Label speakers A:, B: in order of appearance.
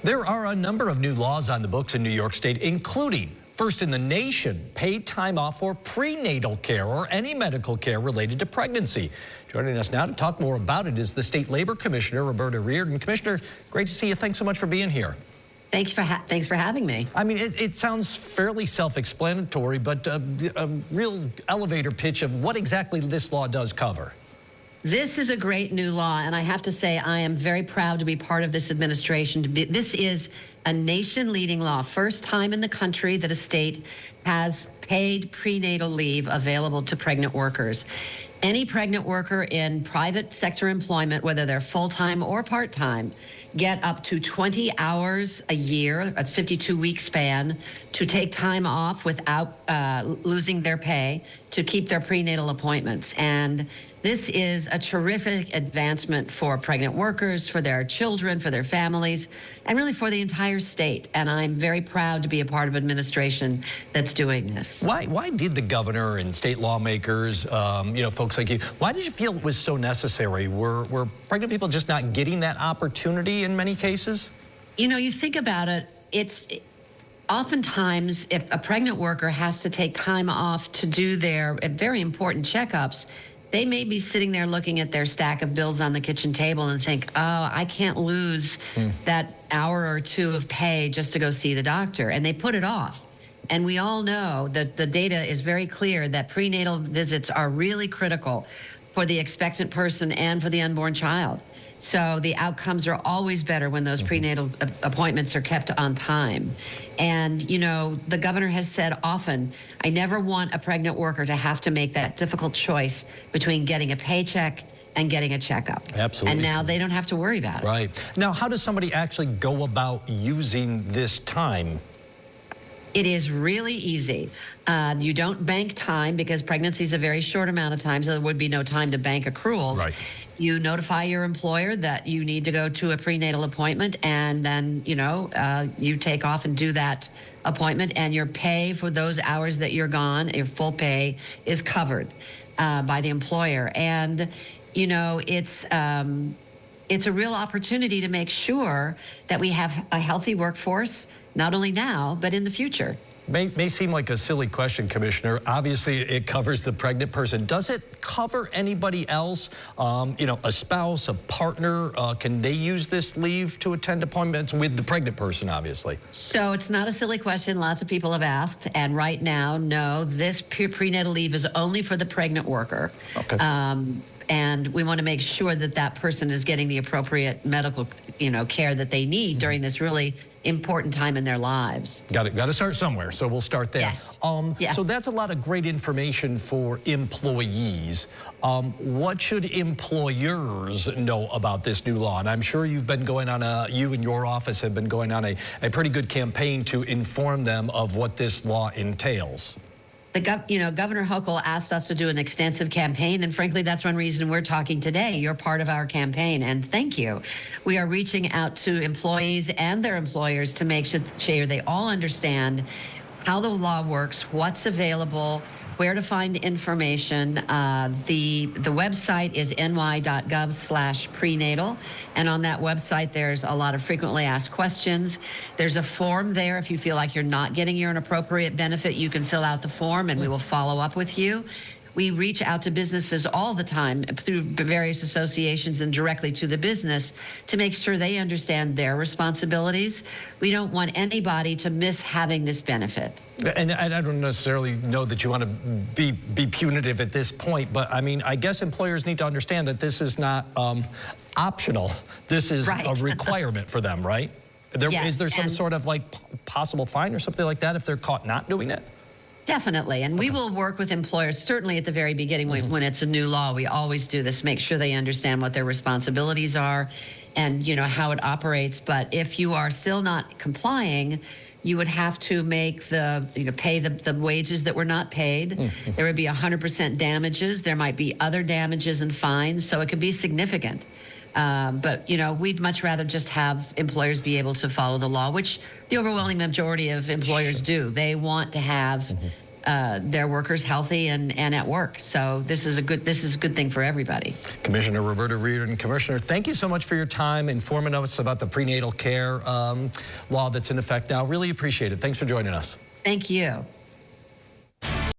A: There are a number of new laws on the books in New York State, including first in the nation, paid time off for prenatal care or any medical care related to pregnancy. Joining us now to talk more about it is the State Labor Commissioner, Roberta Reardon. Commissioner, great to see you. Thanks so much for being here.
B: Thanks for having me.
A: I mean, it sounds fairly self-explanatory, but a real elevator pitch of what exactly this law does cover.
B: This is a great new law, and I have to say I am very proud to be part of this administration. This is a nation-leading law, first time in the country that a state has paid prenatal leave available to pregnant workers. Any pregnant worker in private sector employment, whether they're full-time or part-time, get up to 20 hours a year, a 52-week span, to take time off without losing their pay to keep their prenatal appointments. And this is a terrific advancement for pregnant workers, for their children, for their families, and really for the entire state. And I'm very proud to be a part of administration that's doing this.
A: Why did the governor and state lawmakers, folks like you, why did you feel it was so necessary? Were pregnant people just not getting that opportunity in many cases?
B: You know, you think about it, it's oftentimes if a pregnant worker has to take time off to do their very important checkups, they may be sitting there looking at their stack of bills on the kitchen table and think, oh, I can't lose that hour or two of pay just to go see the doctor. And they put it off. And we all know that the data is very clear that prenatal visits are really critical for the expectant person and for the unborn child. So the outcomes are always better when those prenatal appointments are kept on time. And, you know, the governor has said often, I never want a pregnant worker to have to make that difficult choice between getting a paycheck and getting a checkup.
A: Absolutely.
B: And now they don't have to worry about it.
A: Right. Now, how does somebody actually go about using this time?
B: It is really easy. You don't bank time because pregnancy is a very short amount of time, so there would be no time to bank accruals.
A: Right.
B: You notify your employer that you need to go to a prenatal appointment, and then, you take off and do that appointment, and your pay for those hours that you're gone, your full pay, is covered by the employer. And, it's a real opportunity to make sure that we have a healthy workforce, not only now, but in the future.
A: May seem like a silly question, Commissioner. Obviously, it covers the pregnant person. Does it cover anybody else? A spouse, a partner? Can they use this leave to attend appointments with the pregnant person, obviously?
B: So it's not a silly question. Lots of people have asked. And right now, no, this prenatal leave is only for the pregnant worker.
A: Okay.
B: And we want to make sure that that person is getting the appropriate medical, care that they need during this really important time in their lives.
A: Got to start somewhere, so we'll start there.
B: Yes.
A: Yes. So that's a lot of great information for employees. What should employers know about this new law? And I'm sure you've been going on you and your office have been going on a pretty good campaign to inform them of what this law entails.
B: Governor Hochul asked us to do an extensive campaign, and frankly, that's one reason we're talking today. You're part of our campaign, and thank you. We are reaching out to employees and their employers to make sure they all understand how the law works, what's available, where to find information. The website is ny.gov/prenatal, and on that website there's a lot of frequently asked questions. There's a form there. If you feel like you're not getting your appropriate benefit, you can fill out the form and we will follow up with you. We reach out to businesses all the time through various associations and directly to the business to make sure they understand their responsibilities. We don't want anybody to miss having this benefit.
A: And I don't necessarily know that you want to be punitive at this point, but I mean, I guess employers need to understand that this is not optional. This is
B: right.
A: A requirement for them, right?
B: Yes,
A: is there some sort of possible fine or something like that if they're caught not doing it?
B: Definitely, and we will work with employers, certainly at the very beginning when it's a new law. We always do this, make sure they understand what their responsibilities are and, how it operates. But if you are still not complying, you would have to make pay the wages that were not paid. There would be 100% damages. There might be other damages and fines, so it could be significant. But, we'd much rather just have employers be able to follow the law, which the overwhelming majority of employers do. They want to have their workers healthy and at work. So this is a good thing for everybody.
A: Commissioner Roberta Reardon. Commissioner, thank you so much for your time informing us about the prenatal care law that's in effect now. Really appreciate it. Thanks for joining us.
B: Thank you.